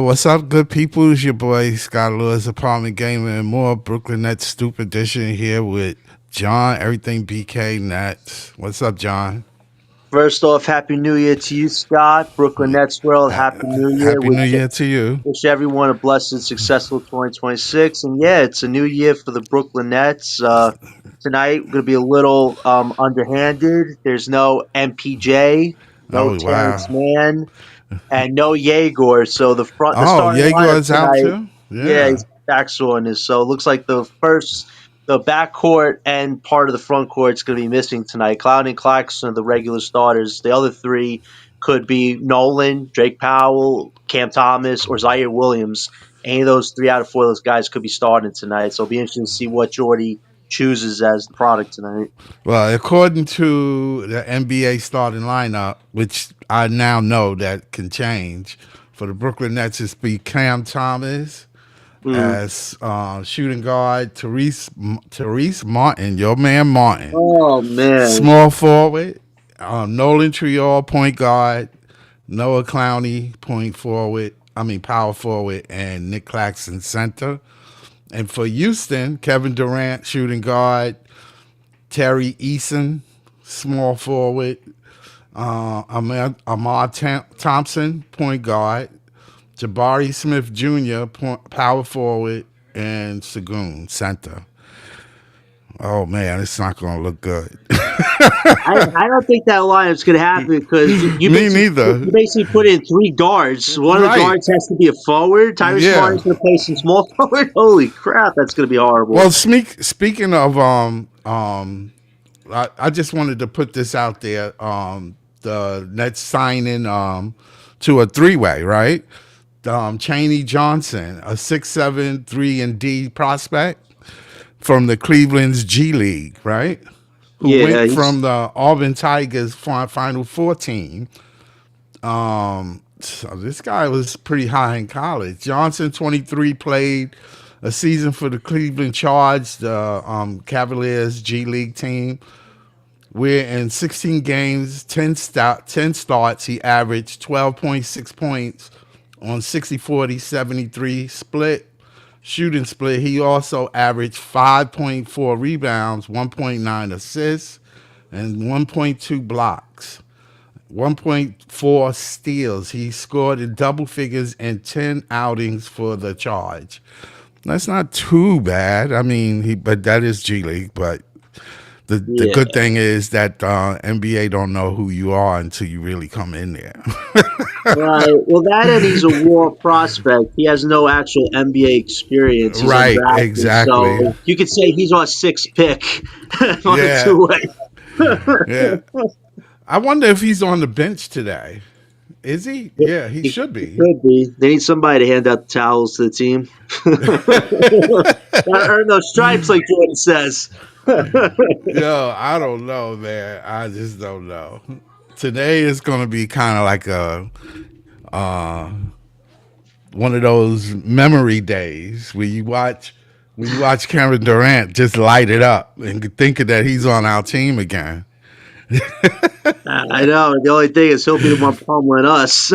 What's up, good people? It's your boy Scott Lewis, Apartment Gamer, and more. Brooklyn Nets Stoop Edition here with John, everything BK Nets. What's up, John? First off, Happy New Year to you, Scott. Brooklyn Nets World, Happy New Year. Happy New Year to you. Wish everyone a blessed and successful 2026. And yeah, it's a new year for the Brooklyn Nets. Tonight, we're going to be a little underhanded. There's no MPJ, no Terrence Mann, and no Yegor. So the starting Yegor's out tonight, too? Yeah, he's back soreness. So it looks like the backcourt and part of the front court is going to be missing tonight. Cloud and Claxton are the regular starters. The other three could be Nolan, Drake Powell, Cam Thomas, or Zaire Williams. Any of those 3 out of 4 of those guys could be starting tonight. So it'll be interesting to see what Jordy chooses as the product tonight. Well, according to the NBA starting lineup, which I now know that can change, for the Brooklyn Nets, it's be Cam Thomas as shooting guard, Therese Martin, your man Martin. Oh, man. Small forward, Nolan Triol, point guard, Noah Clowney, power forward, and Nick Claxton, center. And for Houston, Kevin Durant, shooting guard, Terry Eason, small forward, Ahmad Thompson, point guard, Jabari Smith Jr., power forward, and Sagoon, center. Oh, man, it's not going to look good. I don't think that lineup's going to happen because Me neither. You basically put in 3 guards. One of the guards has to be a forward. Tyrese Martin's going to play some small forward. Holy crap, that's going to be horrible. Well, speaking of, I just wanted to put this out there. The Nets signing to a 3-way, right? Chaney Johnson, a 6'7", 3-and-D prospect from the Cleveland's G League, right? Who went from the Auburn Tigers Final Four team. So this guy was pretty high in college. Johnson, 23, played a season for the Cleveland Charge, the Cavaliers G League team, where in 16 games, 10 starts, he averaged 12.6 points on 60-40, 73 split. Shooting split, he also averaged 5.4 rebounds, 1.9 assists, and 1.2 blocks, 1.4 steals. He scored in double figures in 10 outings for the Charge. That's not too bad. I mean, but that is G League. But the good thing is that NBA don't know who you are until you really come in there. Right. Well, that and he's a war prospect. He has no actual NBA experience. He's right. undrafted, Exactly. So you could say he's our 6th pick on a 2-way. Yeah. I wonder if he's on the bench today. Is he? Yeah, he should be. He could be. They need somebody to hand out the towels to the team. Gotta earn those stripes, like Jordan says. Yo, I don't know, man. I just don't know. Today is going to be kind of like one of those memory days where you watch Kevin Durant just light it up and thinking that he's on our team again. I know. The only thing is he'll be the one pummeling us.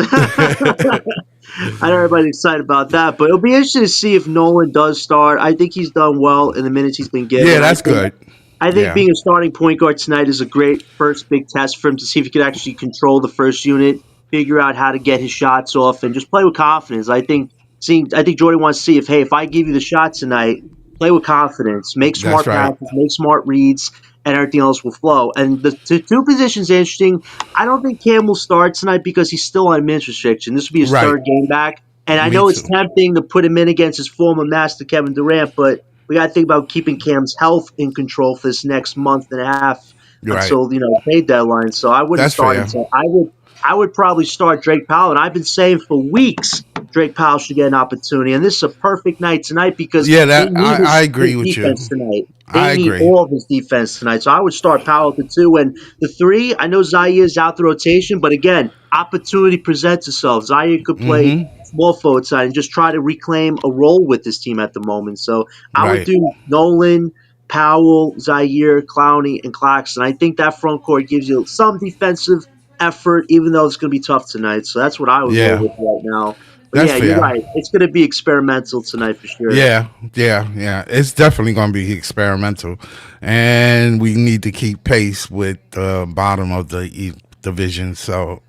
I know everybody's excited about that, but it'll be interesting to see if Nolan does start. I think he's done well in the minutes he's been given. Yeah, that's good. I think being a starting point guard tonight is a great first big test for him to see if he could actually control the first unit, figure out how to get his shots off, and just play with confidence. I think Jordan wants to see if I give you the shot tonight, play with confidence, make smart passes, make smart reads, and everything else will flow. And the 2 positions are interesting. I don't think Cam will start tonight because he's still on minutes restriction. This will be his 3rd game back. And I know it's tempting to put him in against his former master, Kevin Durant, but we got to think about keeping Cam's health in control for this next month and a half until trade deadline. So I wouldn't start him. So I would probably start Drake Powell. And I've been saying for weeks, Drake Powell should get an opportunity. And this is a perfect night tonight because Yeah, they that need I his agree with you. defense tonight. They I need agree. all of his defense tonight. So I would start Powell at the 2. And the 3, I know Zaire out the rotation, but again, opportunity presents itself. Zaire could play Mm-hmm. small forward side and just try to reclaim a role with this team at the moment. So I would Right. do Nolan, Powell, Zaire, Clowney, and Claxton. I think that front court gives you some defensive effort, even though it's going to be tough tonight. So that's what I would roll Yeah. with right now. But That's yeah, you're fair. right. It's going to be experimental tonight for sure. Yeah, yeah. It's definitely going to be experimental, and we need to keep pace with the bottom of the division. So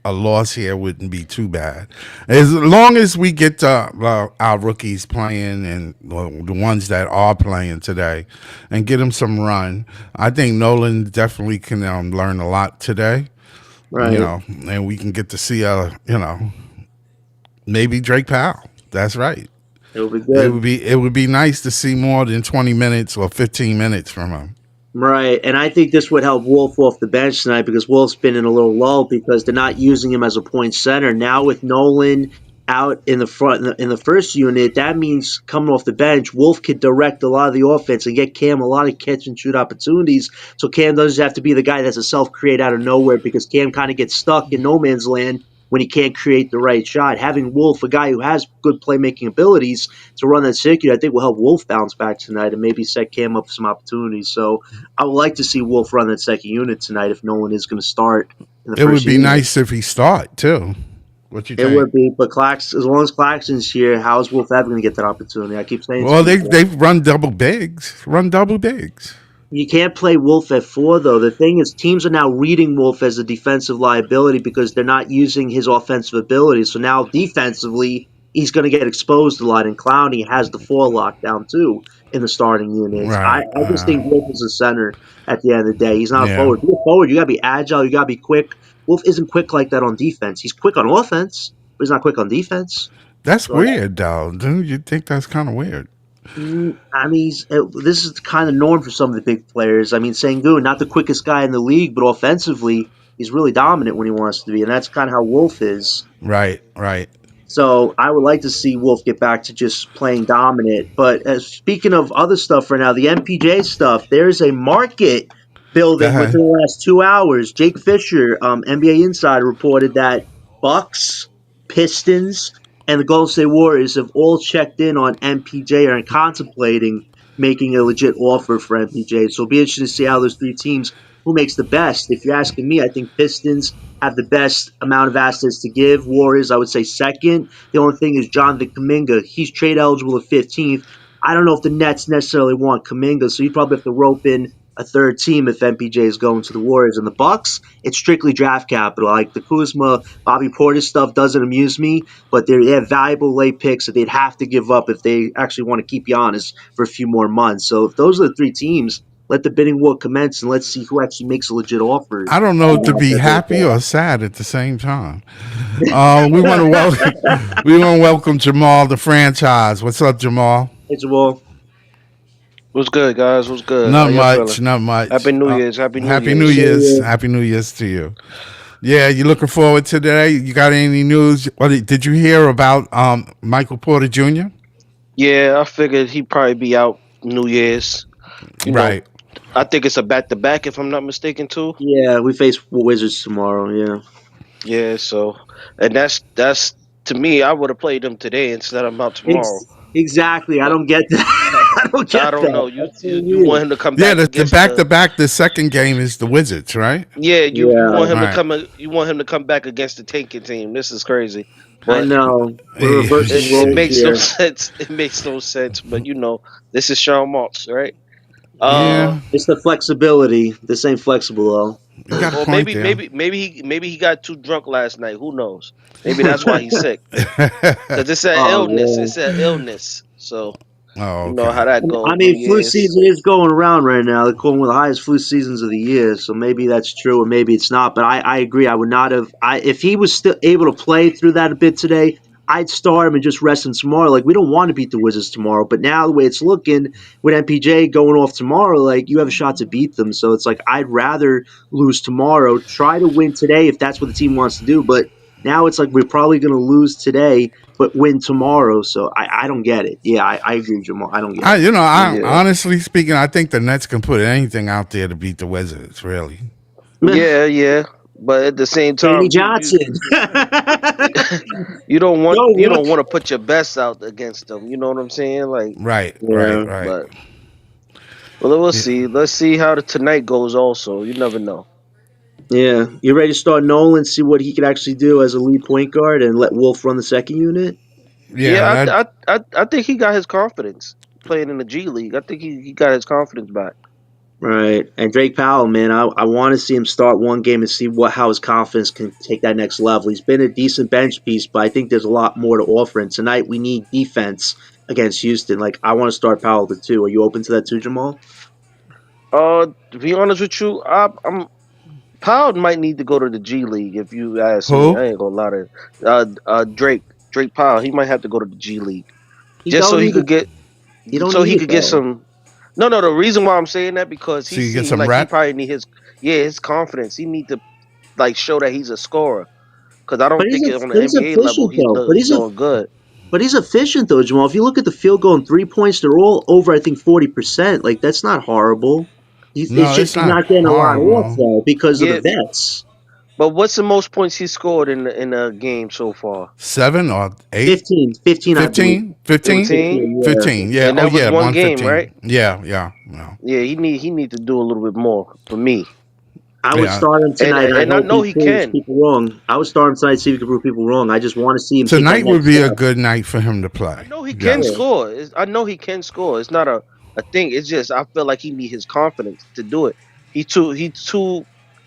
a loss here wouldn't be too bad, as long as we get our rookies playing and the ones that are playing today, and get them some run. I think Nolan definitely can learn a lot today. Right. And we can get to see maybe Drake Powell. That's right. It'll be It good. would be nice to see more than 20 minutes or 15 minutes from him. Right. And I think this would help Wolf off the bench tonight because Wolf's been in a little lull because they're not using him as a point center. Now with Nolan out in the front in the first unit, that means coming off the bench, Wolf could direct a lot of the offense and get Cam a lot of catch and shoot opportunities. So Cam doesn't have to be the guy that's a self create out of nowhere because Cam kind of gets stuck in no man's land when he can't create the right shot. Having Wolf, a guy who has good playmaking abilities, to run that circuit, I think will help Wolf bounce back tonight and maybe set Cam up for some opportunities. So I would like to see Wolf run that second unit tonight if no one is going to start in the It would first be unit. nice if he start too. What you It think? would be, but as long as Claxton's here, how is Wolf ever going to get that opportunity? I keep saying to Well, people, they've run double bigs. Run double bigs. you can't play Wolf at 4, though. The thing is, teams are now reading Wolf as a defensive liability because they're not using his offensive abilities. So now defensively, he's going to get exposed a lot, and Clowney has the 4 lockdown, too, in the starting units. I Right. just think Wolf is a center at the end of the day. He's not a Yeah. forward. Be a forward, you got to be agile, you got to be quick. Wolf isn't quick like that on defense. He's quick on offense, but he's not quick on defense. That's So weird, though. Don't you think that's kind of weird? I mean, this is kind of norm for some of the big players. I mean, Sengun, not the quickest guy in the league, but offensively, he's really dominant when he wants to be, and that's kind of how Wolf is. Right. Right. So I would like to see Wolf get back to just playing dominant. But speaking of other stuff right now, the MPJ stuff, there's a market Go building ahead. within the last 2 hours. Jake Fisher, NBA Insider, reported that Bucks, Pistons, and the Golden State Warriors have all checked in on MPJ and are contemplating making a legit offer for MPJ. So it'll be interesting to see how those 3 teams, who makes the best. If you're asking me, I think Pistons have the best amount of assets to give. Warriors, I would say second. The only thing is Jonathan Kuminga. He's trade eligible at 15th. I don't know if the Nets necessarily want Kuminga, so you probably have to rope in a third team if MPJ is going to the Warriors. And the Bucks, it's strictly draft capital. Like the Kuzma, Bobby Portis stuff doesn't amuse me, but they have valuable late picks that they'd have to give up if they actually want to keep Giannis for a few more months. So if those are the 3 teams, let the bidding war commence and let's see who actually makes a legit offer. I don't know to be happy or sad at the same time. We want to welcome Jamal, the franchise. What's up, Jamal? It's well, What's good, guys? What's good? How Not y'all feeling? much, not much. Happy New Year's. Happy New Happy New Year's. Year's. Happy New Year's to you. Yeah, you looking forward to today? You got any news? What did you hear about Michael Porter Jr.? Yeah, I figured he'd probably be out New Year's. You know, Right. I think it's a back-to-back, if I'm not mistaken, too. yeah, we face Wizards tomorrow. Yeah. Yeah, so, and that's to me, I would have played him today instead of him out tomorrow. Exactly. I But don't get that. I don't get I don't know. that. You That's so you, you weird. want him to come Yeah, back the against back to the back. The second game is the Wizards, right? yeah. You Yeah, want him to Right. come. You want him to come back against the tanking team. This is crazy, I but know. We're Hey, reversing it roles makes no here. sense. It makes no sense. But this is Sean Marks, right? yeah, It's the flexibility. This ain't flexible though. you got a Or point maybe there. maybe he got too drunk last night. Who knows? Maybe that's why he's sick. Because it's an Oh illness. man. It's an illness. So Oh, you know okay. how that I goes. New mean, flu Year's. season is going around right now. They're calling one of the highest flu seasons of the year, so maybe that's true, or maybe it's not. But I agree. I would not have. If he was still able to play through that a bit today, I'd start him and just rest him tomorrow. Like we don't want to beat the Wizards tomorrow, but now the way it's looking with MPJ going off tomorrow, like you have a shot to beat them. So it's like I'd rather lose tomorrow, try to win today if that's what the team wants to do, but Now it's like we're probably going to lose today, but win tomorrow. So I don't get it. Yeah, I agree with Jamal. I don't get it. I Yeah, honestly speaking, I think the Nets can put anything out there to beat the Wizards. Really. yeah, yeah. But at the same Chaney time, Johnson. Yo, you look. don't want to put your best out against them. You know what I'm saying? Like, Right. Right. Yeah, Right. but well, we'll Yeah. see. Let's see how the tonight goes. Also, you never know. yeah. You ready to start Nolan, see what he could actually do as a lead point guard, and let Wolf run the second unit? Yeah. Yeah, That. I think he got his confidence playing in the G League. I think he got his confidence back. Right. And Drake Powell, man, I want to see him start one game and see how his confidence can take that next level. He's been a decent bench piece, but I think there's a lot more to offer. And tonight we need defense against Houston. Like, I want to start Powell the two. Are you open to that too, Jamal? To be honest with you, I'm Powell might need to go to the G League if you ask me. Who? I ain't gonna lie to Drake Powell. He might have to go to the G League He just so don't he need could it. get He don't so need he it could get though. some. No. The reason why I'm saying that because So he you get seemed some like he rep. probably need his confidence. He need to like show that he's a scorer because I But don't think on the he's NBA level efficient though. he's doing good. But he's efficient though, Jamal. If you look at the field goal and 3 points, they're all over. I think 40%. Like that's not horrible. It's No, just it's he's not not getting a lot off horrible. though because of the Yeah, vets. but what's the most points he scored in the game so far? 7 or 8. 15, I believe. 15? 15? 15, 15, yeah. 15. Yeah. and Oh that was yeah. one game, right? 115. Yeah. Yeah. No. Yeah, he need to do a little bit more for me. I would Yeah. start him tonight, and I And I hope know he he proves can. people wrong. I would start him tonight, see if he can prove people wrong. I just want to see him take that Tonight would next be a step. good night for him to I play. know he can Yeah. Yes. score. I know he can score. It's not a thing. It's just I feel like he need his confidence to do it. He too he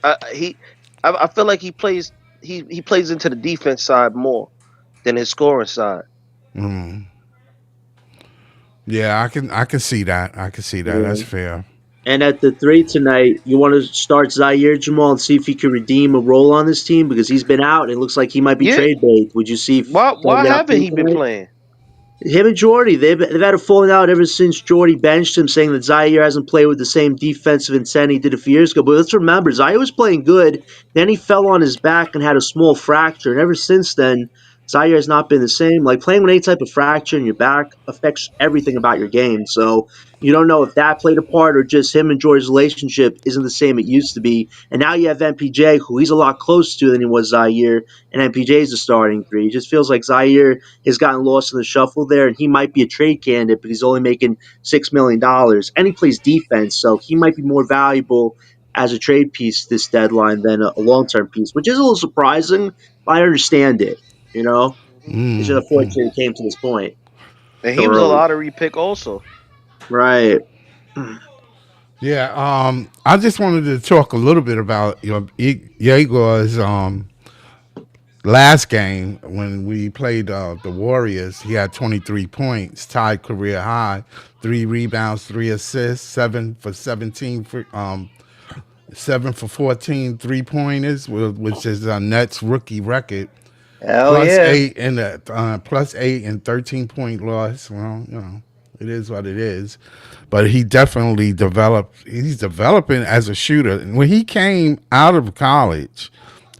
I feel like he plays into the defense side more than his scoring side. Mm. Yeah, I can see that. I can see that. Yeah. That's fair. And at the three tonight, you want to start Zaire Jamal and see if he can redeem a role on this team because he's been out. It looks like he might be Yeah. trade bait. Would you see if Why starting out for haven't him he been tonight? playing? Him and Jordy, they've had a falling out ever since Jordy benched him, saying that Zaire hasn't played with the same defensive intent he did a few years ago. But let's remember, Zaire was playing good. Then he fell on his back and had a small fracture. And ever since then, Zaire has not been the same. Like playing with any type of fracture in your back affects everything about your game. So you don't know if that played a part or just him and Jordy's relationship isn't the same it used to be. And now you have MPJ, who he's a lot closer to than he was Zaire. And MPJ is the starting three. It just feels like Zaire has gotten lost in the shuffle there, and he might be a trade candidate, but he's only making $6 million, and he plays defense, so he might be more valuable as a trade piece this deadline than a long term piece, which is a little surprising. But I understand it. You know, it's just Mm. unfortunate it came to this point And so he was a early. lottery pick also. Right. Yeah. I just wanted to talk a little bit about Yegor's last game when we played the Warriors. He had 23 points, tied career high, 3 rebounds, 3 assists, 7 for 17 for 7 for 14 3-pointers, which is a Nets rookie record. Hell Plus yeah. 8 and 13-point loss. Well, it is what it is. But he definitely developed. He's developing as a shooter. And when he came out of college,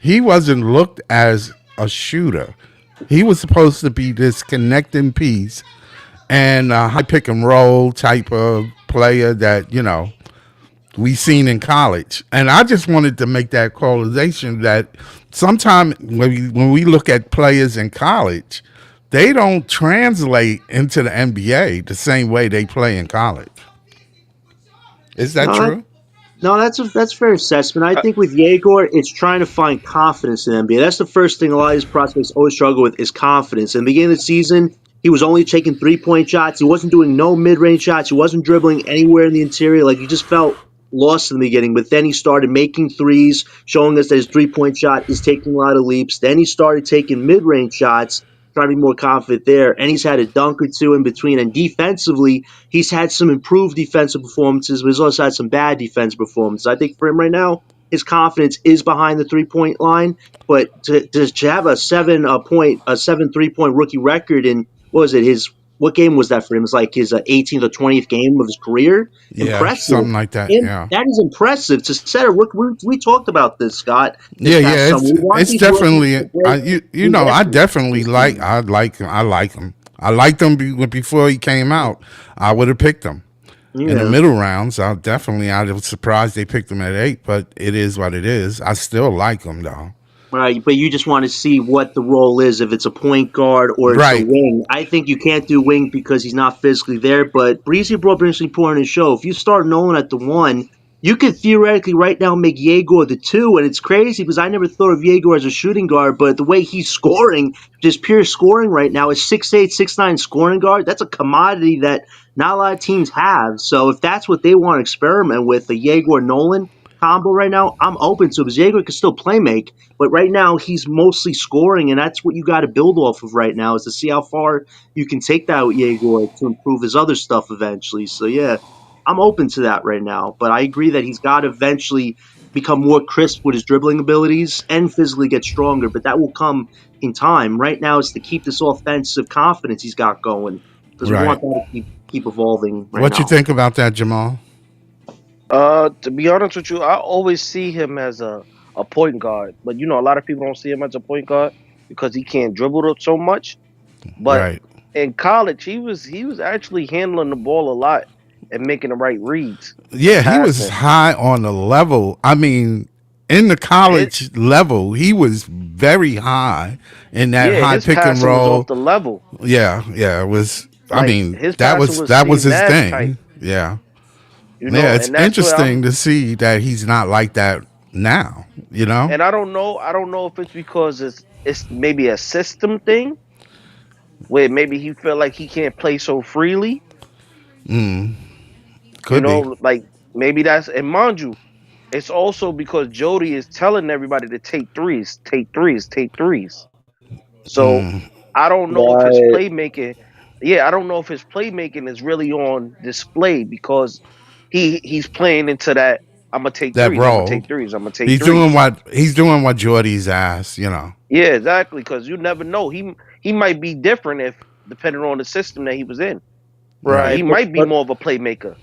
he wasn't looked as a shooter. He was supposed to be this connecting piece and a high pick and roll type of player that we seen in college. And I just wanted to make that correlation that sometimes when we look at players in college, they don't translate into the NBA the same way they play in college. Is that No, true? no, that's a fair assessment. I I, think with Yegor, it's trying to find confidence in NBA. That's the first thing a lot of these prospects always struggle with is confidence. In the beginning of the season, he was only taking 3 point shots. He wasn't doing no mid range shots. He wasn't dribbling anywhere in the interior. Like he just felt lost in the beginning. But then he started making threes, showing us that his 3 point shot is taking a lot of leaps. Then he started taking mid range shots, trying to be more confident there. And he's had a dunk or two in between. And defensively, he's had some improved defensive performances, but he's also had some bad defensive performances. I think for him right now, his confidence is behind the 3 point line. But to have a 7 3 point rookie record in what was it, his what game was that for him? It's like his 18th or 20th game of his career. Yeah, Impressive. something like that. And Yeah. that is impressive to set a rookie. We talked about this, Scott, this Yeah, past yeah, summer. We want it's these rookies definitely to break you these know I records definitely this season. I like him. I liked him before he came out. I would have picked him in the Yeah. middle rounds. I was surprised they picked him at 8, but it is what it is. I still like him though. Right, but you just want to see what the role is, if it's a point guard or it's a Right, wing. I think you can't do wing because he's not physically there, but Breezy brought up an interesting point in his show. If you start Nolan at the 1, you could theoretically right now make Yegor the 2, and it's crazy because I never thought of Yegor as a shooting guard, but the way he's scoring, just pure scoring right now, is 6'8", 6'9" scoring guard. That's a commodity that not a lot of teams have. So if that's what they want to experiment with, the Yegor Nolan combo right now, I'm open to it because Yegor can still play make. But right now, he's mostly scoring, and that's what you got to build off of right now is to see how far you can take that with Yegor to improve his other stuff eventually. So, yeah, I'm open to that right now. But I agree that he's got to eventually become more crisp with his dribbling abilities and physically get stronger, but that will come in time. Right now, it's to keep this offensive confidence he's got going because we right. want that to keep evolving right What you now. think about that, Jamal? To be honest with you, I always see him as a point guard, but a lot of people don't see him as a point guard because he can't dribble it so much. But Right. in college, he was actually handling the ball a lot and making the right reads and Yeah, he was passing. high on the level. I mean, in the His, college level, he was very high in that yeah, high his pick and passing was off roll. the level. Yeah, yeah, it was. I Like mean, his passing was that was Steve his Nash type, thing. Yeah, yeah. It's and that's where interesting to see that he's not like that now. You know. I don't know if it's because it's maybe a system thing where maybe he feel like he can't play so freely. Mm, could be. Like maybe that's, and mind you, it's also because Jody is telling everybody to take threes, take threes, take threes. So Mm, I don't know if his Right. playmaking, yeah, I don't know if his playmaking is really on display because he's playing into that. I'm gonna take that threes. I'm gonna role. take threes. I'm gonna take threes. He's doing what Jordy's asked. You know. Yeah, exactly. Because you never know. He might be different if depending on the system that he was in. Right. He Right. But, might be but more of a playmaker.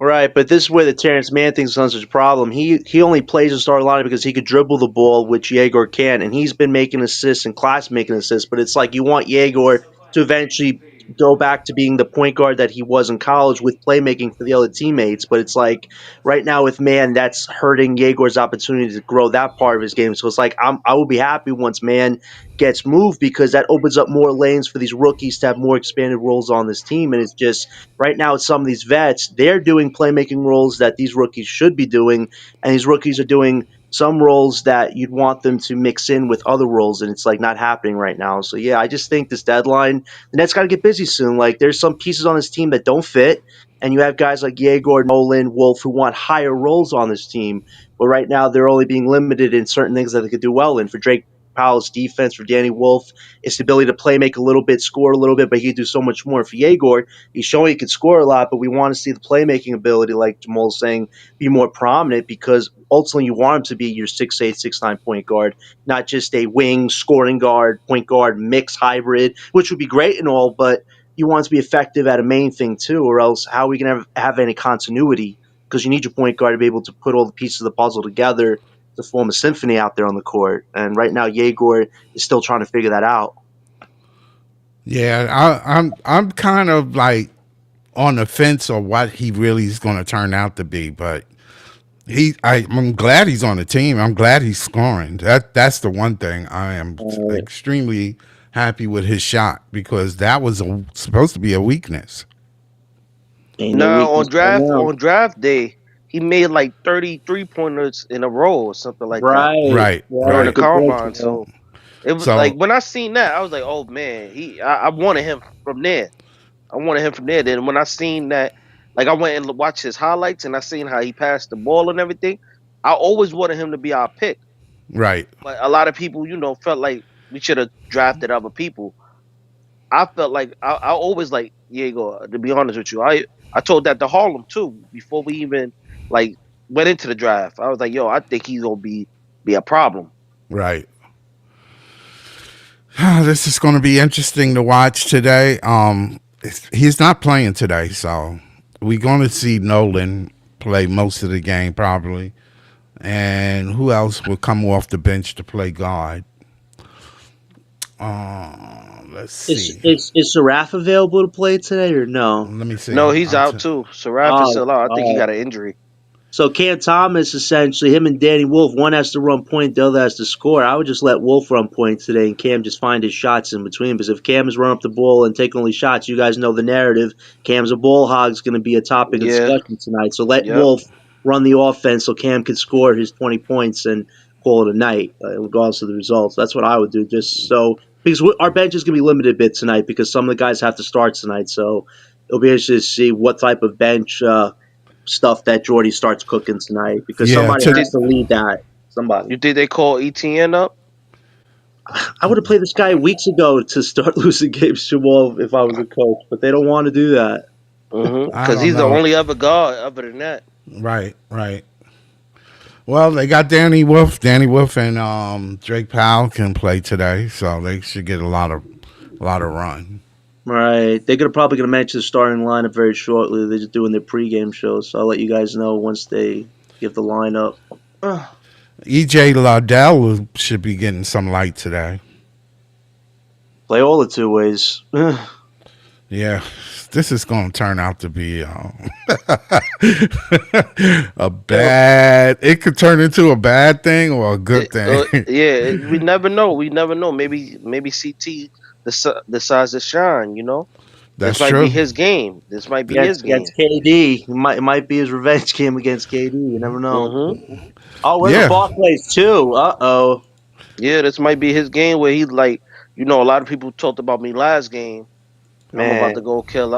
Right, but this is where the Terrence Mann thing's not such a problem. He only plays a starting lineup because he could dribble the ball, which Yegor can, and he's been making assists and class making assists. But it's like you want Yegor to eventually go back to being the point guard that he was in college with playmaking for the other teammates. But it's like right now with Mann, that's hurting Yegor's opportunity to grow that part of his game. So it's like I will be happy once Mann gets moved because that opens up more lanes for these rookies to have more expanded roles on this team. And it's just right now, some of these vets, they're doing playmaking roles that these rookies should be doing, and these rookies are doing some roles that you'd want them to mix in with other roles, and it's like not happening right now. So yeah, I just think this deadline, the Nets got to get busy soon. Like there's some pieces on this team that don't fit, and you have guys like Yegor, Nolan, Wolf who want higher roles on this team, but right now they're only being limited in certain things that they could do well in. For Drake Powell's defense, for Danny Wolf, it's the ability to play make a little bit, score a little bit, but he could do so much more. For Yegor, he's showing he can score a lot, but we want to see the playmaking ability, like Jamal's saying, be more prominent because ultimately you want him to be your 6'8", 6'9" point guard, not just a wing, scoring guard, point guard, mix hybrid, which would be great and all, but you want to be effective at a main thing too, or else how are we going to have any continuity? Because you need your point guard to be able to put all the pieces of the puzzle together to form a symphony out there on the court. And right now, Yegor is still trying to figure that out. Yeah, I'm kind of like on the fence of what he really is going to turn out to be, but I'm glad he's on the team. I'm glad he's scoring. That's the one thing I am extremely happy with his shot because that was supposed to be a weakness. Ain't no Now weakness right now. on draft day, he made like 33 pointers in a row or something like that Right, Right, during right. the right. Good point, combine. Jamal. So it was like So when I seen that, I was like, oh man, I wanted him from there. I wanted him from there. Then when I seen that, like I went and watched his highlights and I seen how he passed the ball and everything. I always wanted him to be our pick, right, but a lot of people, felt like we should have drafted other people. I felt like I always like Diego. To be honest with you, I told that to Harlem too before we even like went into the draft. I was like, yo, I think he's gonna be a problem. right. This is going to be interesting to watch today. he's not playing today, so we're going to see Nolan play most of the game probably. And who else will come off the bench to play guard? Let's Is see. is is Seraph available to play today or no? Let me see. No, he's out too. Seraph is Oh, still out. I think he oh. got an injury. So Cam Thomas, essentially, him and Danny Wolf, one has to run point, the other has to score. I would just let Wolf run point today and Cam just find his shots in between. Because if Cam is run up the ball and take only shots, you guys know the narrative. Cam's a ball hog is going to be a topic of Yeah. discussion tonight. So let Yep. Wolf run the offense so Cam can score his 20 points and call it a night, regardless of the results. That's what I would do. Just so because our bench is going to be limited a bit tonight because some of the guys have to start tonight. So it'll be interesting to see what type of bench. Stuff that Jordy starts cooking tonight because Yeah, somebody You has think to lead that. Somebody. you think they call ETN up? I would have played this guy weeks ago to start losing games to Wolf if I was a coach, but they don't want to do that. I Because don't he's the know. only other guard other than that. Right. Well, they got Danny Wolf. Danny Wolf and Drake Powell can play today, so they should get a lot of run. Right. They're probably gonna mention the starting lineup very shortly. They're just doing their pregame show, so I'll let you guys know once they give the lineup. EJ Lardell should be getting some light today. Play all the two ways. Yeah, this is going to turn out to be a bad. It could turn into a bad thing or a good thing. We never know. We never know. Maybe CT decides to shine. That's This might be true. his game. This might be his game. Against KD, it might be his revenge game against KD. You never know. hmm Oh, where's the Yeah, Barclays too? Uh-oh. Yeah, this might be his game where he's like, a lot of people talked about me last game. I'm about Man. to go kill.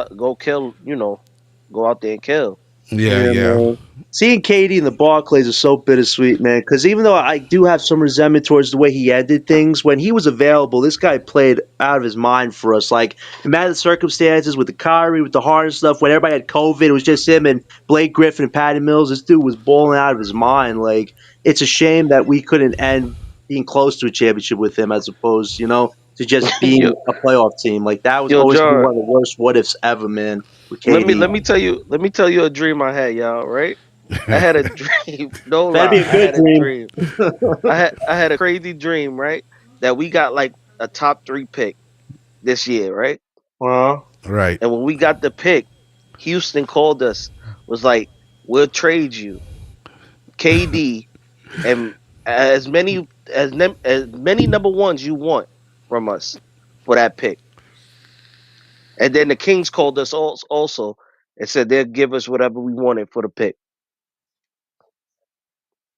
Go out there and kill. yeah, Yeah, yeah. man. Seeing Katie in the Barclays is so bittersweet, man. Because even though I do have some resentment towards the way he ended things, when he was available, this guy played out of his mind for us. Like, no matter the circumstances, with the Kyrie, with the Harden stuff, when everybody had COVID, it was just him and Blake Griffin and Patty Mills. This dude was balling out of his mind. Like, it's a shame that we couldn't end being close to a championship with him as opposed, to just being yo, a playoff team. Like, that was yo, always gonna be John. one of the worst what ifs ever, man, with Let me KD. let me tell you. Let me tell you a dream I had, y'all. Right? I had a dream. No Better be lie, a I good had a dream. dream. I had a crazy dream, right? That we got like a top 3 pick this year, right? Well, Right. And when we got the pick, Houston called us, was like, "We'll trade you, KD, and as many number ones you want from us for that pick." And then the Kings called us also and said they'll give us whatever we wanted for the pick.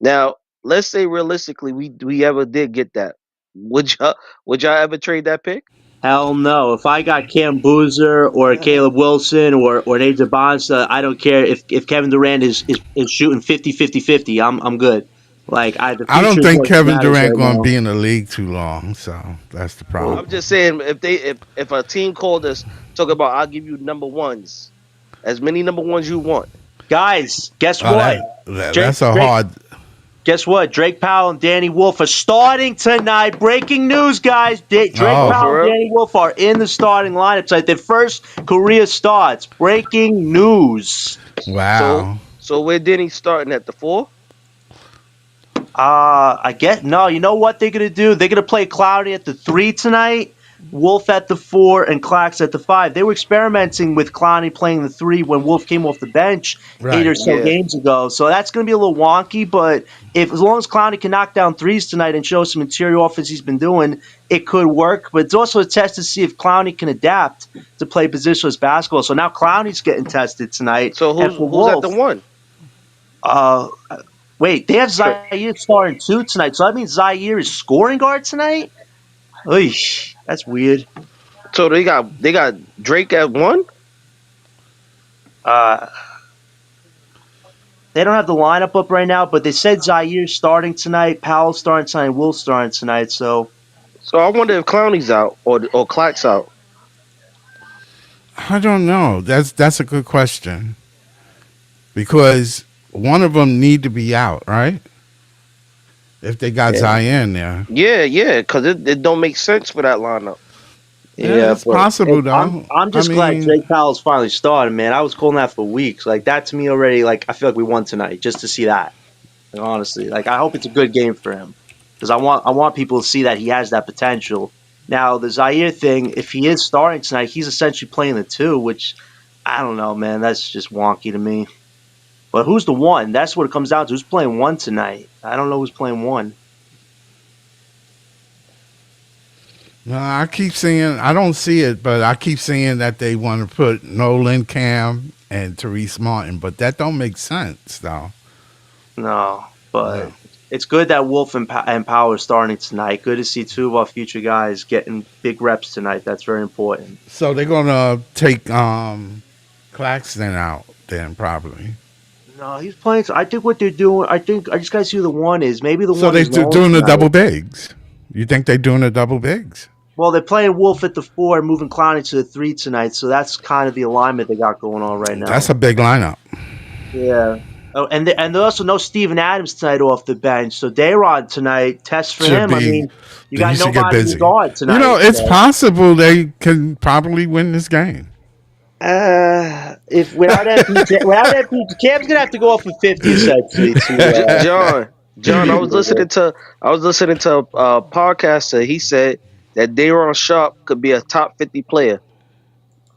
Now, let's say realistically, we ever did get that. Would y'all ever trade that pick? hell no. If I got Cam Boozer or Caleb Wilson or Nate Bonsta, I don't care if Kevin Durant is shooting 50-50-50. I'm good. Like the I don't future is think what Kevin matters Durant right going to now. be in the league too long, so that's the I'm problem. just saying if a team called us talk about I'll give you number ones, as many number ones you want. Guys, guess Oh, what? Drake that's a Drake hard. Guess what? Drake Powell and Danny Wolf are starting tonight. Breaking news, guys. Drake Oh, Oh, Powell and for real? Danny Wolf are in the starting lineup tonight. Their first career starts. Breaking news. So wow. so where Denny starting at the 4? I get no. You know what they're gonna do? They're gonna play Cloudy at the 3 tonight, Wolf at the 4, and Clax at the 5. They were experimenting with Clowney playing the 3 when Wolf came off the bench 8 or Right. so Yeah. games ago. So that's gonna be a little wonky. But if as long as Clowney can knock down threes tonight and show some interior offense he's been doing, it could work. But it's also a test to see if Clowney can adapt to play positionless basketball. So now Clowney's getting tested tonight, So and who's for who's at Wolf. the 1? Uh, Wait, they have Tra- Zaire starting 2 tonight, so that means Zaire is scoring guard tonight? Oy, that's weird. So they got Drake at 1? Uh, they don't have the lineup up right now, but they said Zaire starting tonight, Powell starting tonight, Will starting tonight, so So I wonder if Clowney's out or Clack's out. I don't know. That's a good question because one of them need to be out, right? If they got yeah. Zion there. Yeah, because it don't make sense for that lineup. Yeah, Yeah, it's but possible though. I'm I just glad mean, Drake Powell's finally started, man. I was calling that for weeks. Like that to me already. Like I feel like we won tonight just to see that. Like, honestly, like I hope it's a good game for him because I want people to see that he has that potential. Now the Zaire thing, if he is starting tonight, he's essentially playing the two, which I don't know, man. That's just wonky to me. But who's the one? That's what it comes down to. Who's playing one tonight? I don't know who's playing one. no, I keep seeing. I don't see it, but I keep seeing that they want to put Nolan Cam and Therese Martin, but that don't make sense though. No, but Like, it's good that Wolf and Power are starting tonight. Good to see two of our future guys getting big reps tonight. That's very important. so they're gonna take Claxton out then probably. No, he's playing. I think what they're doing. I think I just gotta see who the one is. Maybe the So one they is long doing the tonight. double bigs. You think they're doing the double bigs? Well, they're playing Wolf at the four and moving Clowney to the three tonight. So that's kind of the alignment they got going on right That's now. a big lineup. Yeah. Oh, and they also know Steven Adams tonight off the bench. So Dayron tonight, test for Should him. I be. mean, you He got should get nobody to busy. guard You tonight. know, it's possible they can probably win this game. If without MPJ, Cam's gonna have to go off for 50 essentially to. John, John, I was listening to a podcaster. He said that Daron Sharp could be a top 50 player.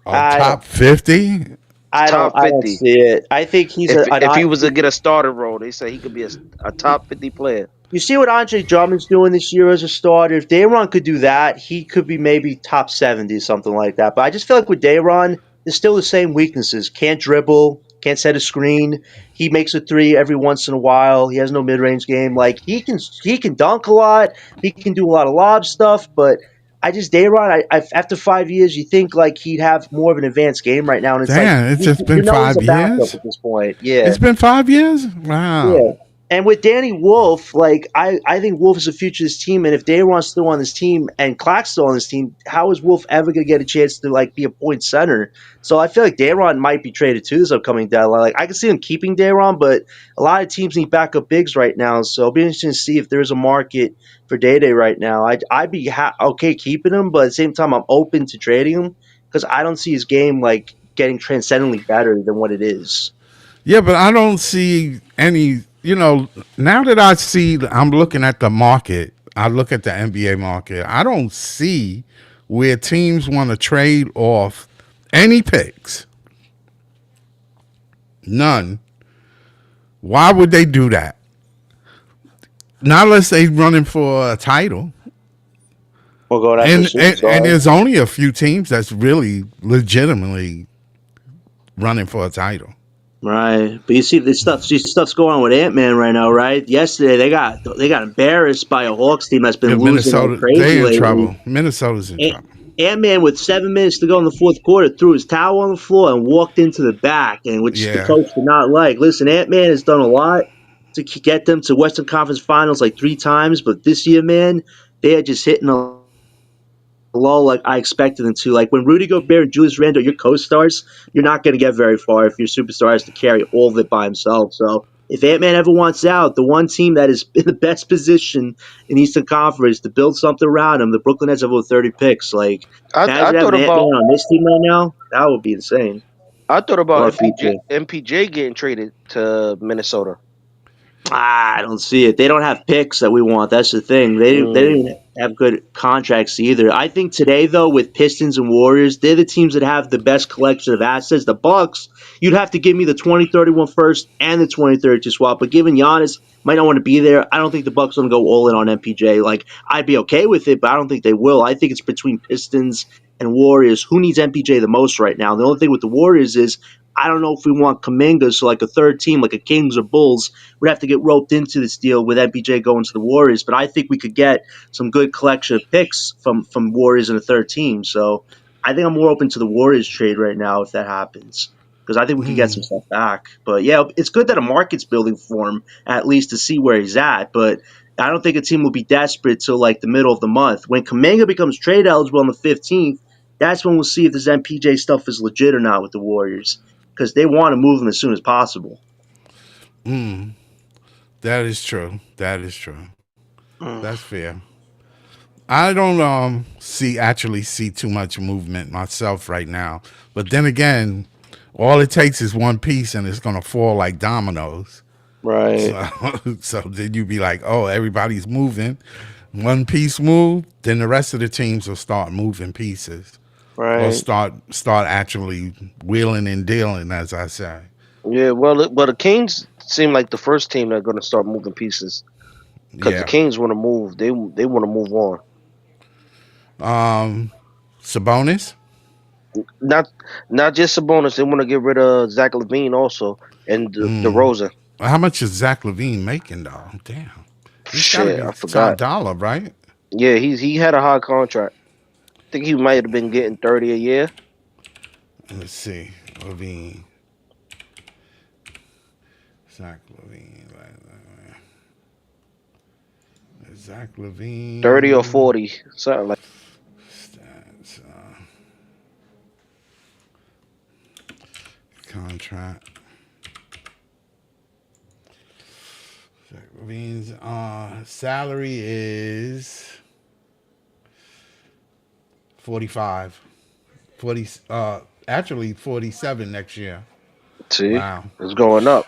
Oh, I top 50? Top I don't 50. see it. I think he's a. If he was to get a starter role, they say he could be a top 50 player. You see what Andre Drummond's doing this year as a starter. If Dayron could do that, he could be maybe top 70, something like that. But I just feel like with Dayron, there's still the same weaknesses. Can't dribble, can't set a screen. He makes a three every once in a while. He has no mid range game. Like he can dunk a lot. He can do a lot of lob stuff. But I just Dayron. After 5 years, you think like he'd have more of an advanced game right now, and it's like Damn, it's just you been know he's a 5 years? backup at this point. Yeah. It's been 5 years? Yeah. Wow. And with Danny Wolf, like I think Wolf is the future of this team. And if Dayron's still on this team and Clark's still on this team, how is Wolf ever going to get a chance to like be a point center? So I feel like Dayron might be traded too this upcoming deadline. Like I can see him keeping Dayron, but a lot of teams need backup bigs right now. So it'll be interesting to see if there's a market for Day Day right now. I'd be okay keeping him, but at the same time I'm open to trading him because I don't see his game like getting transcendently better than what it is. Yeah, but I don't see any, now that I'm looking at the market, I look at the NBA market, I don't see where teams want to trade off any picks. None. Why would they do that? Not unless they running for a title. We'll go after And there's only a few teams that's really legitimately running for a title. Right, but you see this stuff's going on with Ant-Man right now, right? Yesterday they got embarrassed by a Hawks team that's been Yeah, losing like Minnesota, crazy they in lately. trouble. Minnesota's in trouble. Ant-Man with 7 minutes to go in the fourth quarter threw his towel on the floor and walked into the back, and which the Yeah. coach did not like. Listen, Ant-Man has done a lot to get them to Western Conference Finals like 3 times, but this year, man, they are just hitting a lull like I expected them to. Like when Rudy Gobert and Julius Randle, your co-stars, you're not going to get very far if your superstar has to carry all of it by himself. So if Ant-Man ever wants out, the one team that is in the best position in Eastern Conference to build something around him, the Brooklyn Nets have over 30 picks. Like I imagine thought having Ant-Man about on this team right now. That would be insane. Our future. MPJ getting traded to Minnesota. I don't see it. They don't have picks that we want. That's the thing. They don't even have good contracts either. I think today though, with Pistons and Warriors, they're the teams that have the best collection of assets. The Bucks, you'd have to give me the 2031 first and the 2032 swap. But given Giannis might not want to be there, I don't think the Bucks are going to go all in on MPJ. Like I'd be okay with it, but I don't think they will. I think it's between Pistons and Warriors. Who needs MPJ the most right now? The only thing with the Warriors is I don't know if we want Kuminga, so like a third team, like a Kings or Bulls, would have to get roped into this deal with MPJ going to the Warriors. But I think we could get some good collection of picks from Warriors in a third team. So I think I'm more open to the Warriors trade right now if that happens because I think we could get some stuff back. But yeah, it's good that a market's building for him at least to see where he's at. But I don't think a team will be desperate till like the middle of the month. When Kuminga becomes trade eligible on the 15th, that's when we'll see if this MPJ stuff is legit or not with the Warriors because they want to move him as soon as possible. That is true. That is true. Mm. That's fair. I don't see too much movement myself right now. But then again, all it takes is one piece and it's gonna fall like dominoes. Right, So so then you be like, oh, everybody's moving. One piece move, then the rest of the teams will start moving pieces. Or right. start actually wheeling and dealing, as I say. Yeah, well, the Kings seem like the first team that's going to start moving pieces because the Yeah. Kings want to move. They want to move on. Um Sabonis. Not not just Sabonis. They want to get rid of Zach LaVine also and the Rosa. How much is Zach Levine making though? Damn. He's gotta Shit, be I top forgot. dollar, right? Yeah, he had a high contract. I think he might have been getting 30 a year. Let's see. Levine. Zach Levine. Zach 30 or Levine. 40, something like. Stats. Contract. Zach Levine's salary is 45. 40 actually 47 next year. See, Wow. it's going up.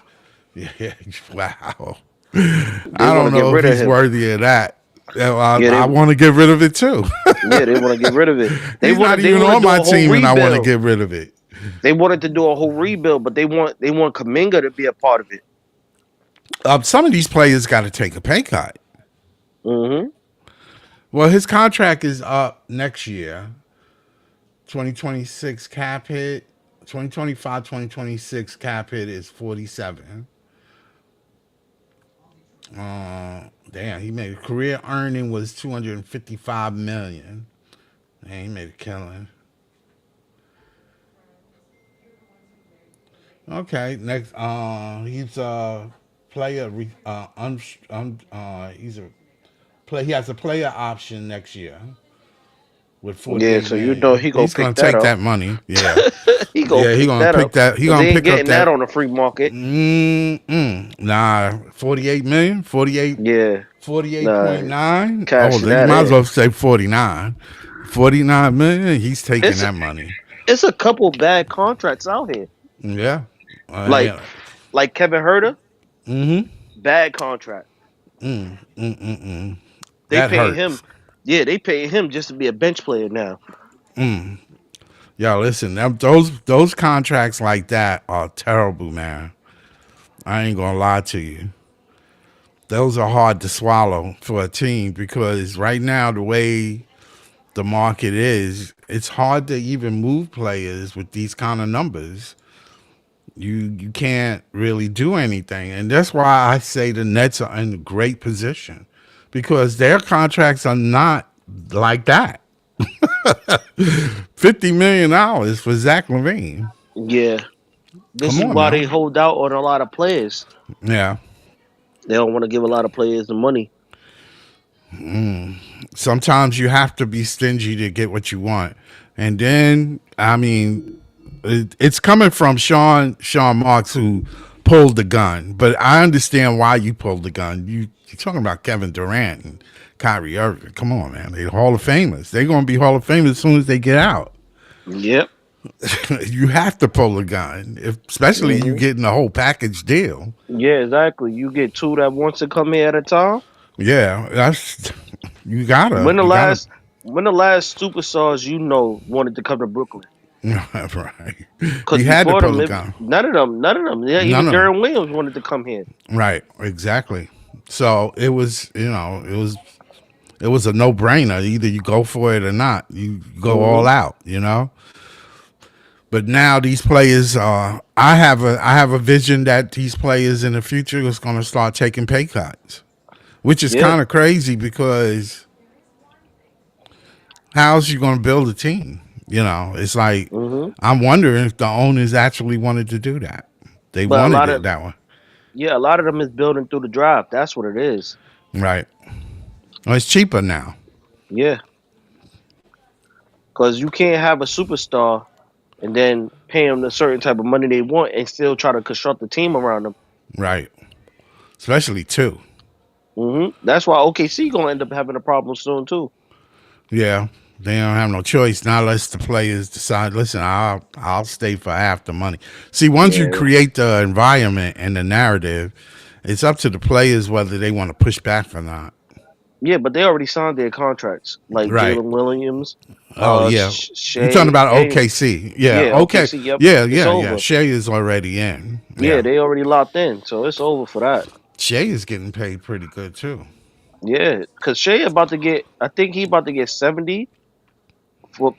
Yeah, wow. They I want don't to get know if rid of he's him. worthy of that. Yeah, well, Yeah, I want to get rid of it too. they want to get rid of it. He's not They even want to on do my a whole team, and I want to rebuild. get rid of it. They wanted to do a whole rebuild, but they want Kaminga to be a part of it. Some of these players got to take a pay cut. Hmm. Well, his contract is up next year. 2026 cap hit. 2025, 2026 cap hit is 47. Damn, he made career earning was 255 million. Man, he made a killing. Okay, next. He's a player. He's a play. He has a player option next year with Yeah, 48 so you know million. he gonna He's gonna pick that take up. that money. Yeah, He gonna yeah. He pick gonna that pick up that. He because gonna they ain't pick up getting that that. on the free market. Nah, 48 million. 48. Yeah, nah, 48.9. Oh, cashing then you that might as in. well say 49. 49 million. He's taking It's that money. it's a couple bad contracts out here. Yeah. Like Yeah. like Kevin Herter, Mm-hmm. bad contract. They That paying him. hurts. Yeah, they paying him just to be a bench player now. Yo, listen, those contracts like that are terrible, man. I ain't gonna lie to you. Those are hard to swallow for a team because right now the way the market is, it's hard to even move players with these kind of numbers. You can't really do anything, and that's why I say the Nets are in a great position because their contracts are not like that. $50 million for Zach Levine. Yeah, this Come is on why they now. hold out on a lot of players. Yeah. They don't want to give a lot of players the money. Sometimes you have to be stingy to get what you want. And then, I mean, it's coming from Sean Marks who pulled the gun. But I understand why you pulled the gun. You're talking about Kevin Durant and Kyrie Irving. Come on, man. They're Hall of Famers. They're going to be Hall of Famers as soon as they get out. Yep. You have to pull the gun, especially you Hmm. getting the whole package deal. Yeah, exactly. You get two that wants to come here at a time. Yeah, that's you gotta When the you gotta last when the last superstars you know wanted to come to Brooklyn? right. Because He had to before pull them, the gun. none of them. Yeah, None even of them. Darren Williams wanted to come here. Right, exactly. So it was, it was a no brainer. Either you go for it or not. You go all Hmm. out, you know. But now these players, I have a vision that these players in the future is going to start taking pay cuts, which is Yeah. kind of crazy because how's you going to build a team? You know, it's like Hmm. I'm wondering if the owners actually wanted to do that. They But a wanted lot it of that way, yeah, a lot of them is building through the draft. That's what it is. right? Well, it's cheaper now, Yeah, because you can't have a superstar and then pay them the certain type of money they want and still try to construct the team around them. right? Especially two. That's why OKC gonna end up having a problem soon too. Yeah, they don't have no choice not unless the players decide. Listen, I'll stay for half the money. See, once you Yeah, create the environment and the narrative, it's up to the players whether they want to push back or not. yeah, but they already signed their contracts, like Right. Jalen Williams, Oh yeah. You talking Shea. about OKC? Yeah. Yeah, Okay. OKC. Yep, Yeah. it's Yeah. Yeah. over. Shea is already in. Yeah, Yeah. they already locked in, so it's over for that. Shea is getting paid pretty good too. Yeah, because Shea about to get, I think he about to get 70 for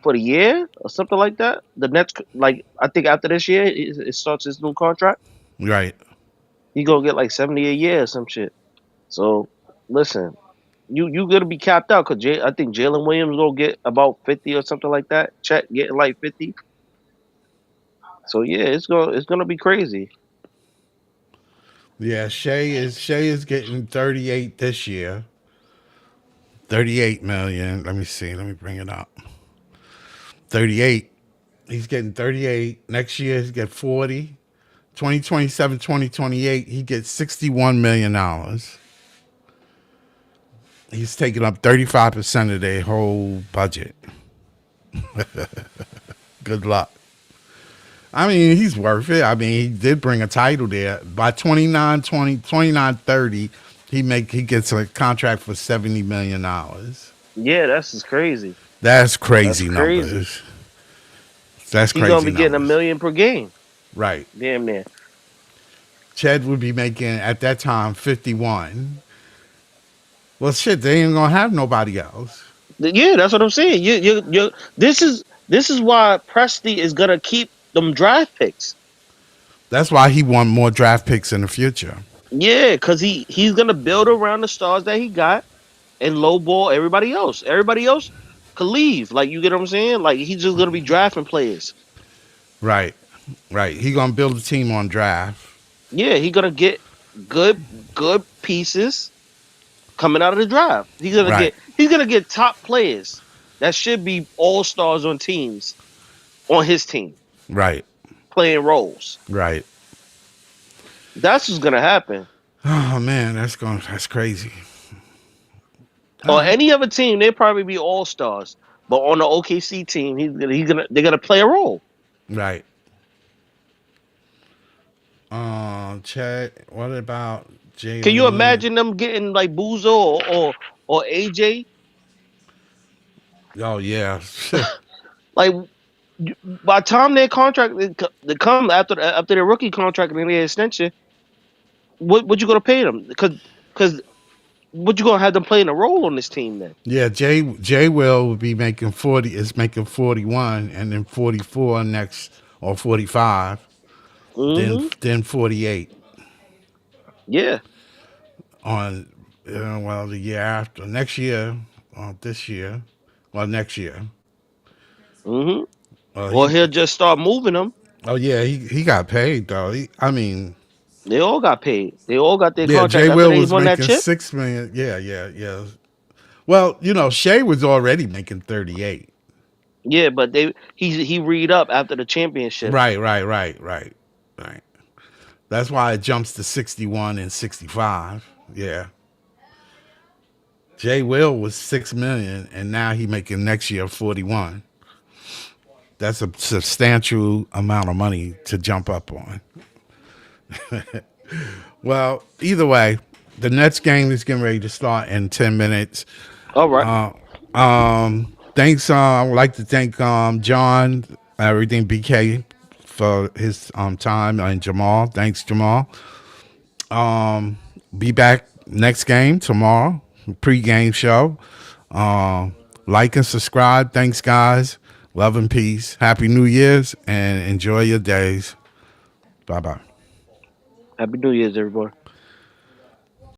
the year or something like that. The Nets, like I think after this year, it starts his new contract. Right. He gonna get like 70 a year or some shit. So listen, you gonna be capped out because I think Jalen Williams gonna get about 50 or something like that. Chet getting like 50. So yeah, it's gonna be crazy. Yeah. Shea is getting 38 this year. 38 million. Let me see. Let me bring it up. 38. He's getting 38. Next year, he's get 40. 2027, 2028, he gets $61 million. He's taking up 35% of their whole budget. Good luck. I mean, he's worth it. I mean, he did bring a title there. By 29, 30, he gets a contract for $70 million. Yeah, that's just crazy. That's That's crazy crazy. numbers. That's He gonna crazy be getting a numbers. million per game. Right. Damn near. Ched would be making at that time 51. Well, shit, they ain't gonna have nobody else. Yeah, that's what I'm saying. You. This is why Presti is gonna keep them draft picks. That's why he won more draft picks in the future. Yeah, because he's gonna build around the stars that he got and lowball everybody else. Everybody else could leave. Like you get what I'm saying? Like he's just gonna be drafting players. Right, right. He gonna build a team on draft. Yeah, he gonna get good good pieces coming out of the draft. Right, He's gonna get top players that should be all stars on teams on his team right, playing roles. right. That's what's gonna happen. Oh man, that's crazy. All On right. any other team, they'd probably be all stars. But on the OKC team, they're gonna play a role. Right. Chad. What about Can Jalen you Williams? imagine them getting like Buzo or AJ? Oh yeah. Like by the time their contract they come after their rookie contract and their extension, what you gonna pay them? Because what you gonna have them playing a role on this team then? Yeah, Jay will be making 40. Is making 41, and then 44 next, or 45. Hmm. Then 48 Yeah. on. Well, the year after, next year, this year, well, next year. Hmm. Or He. he'll just start moving them. Oh yeah, he got paid though. I mean, They all got paid. They all got their yeah, contract Jay after Will they was won that making chip. 6 million. Yeah, yeah, yeah. Well, Shea was already making 38. Yeah, but he read up after the championship. Right, right, right, right, right. That's why it jumps to 61 and 65. Yeah. Jay Will was 6 million, and now he making next year 41. That's a substantial amount of money to jump up on. Well, either way, the Nets game is getting ready to start in 10 minutes. All right. Thanks. I would like to thank John, everything BK for his time, and Jamal. Thanks, Jamal. Be back next game tomorrow, pre-game show. Like and subscribe. Thanks, guys. Love and peace. Happy New Year's, and enjoy your days. Bye bye. Happy New Year's, everyone.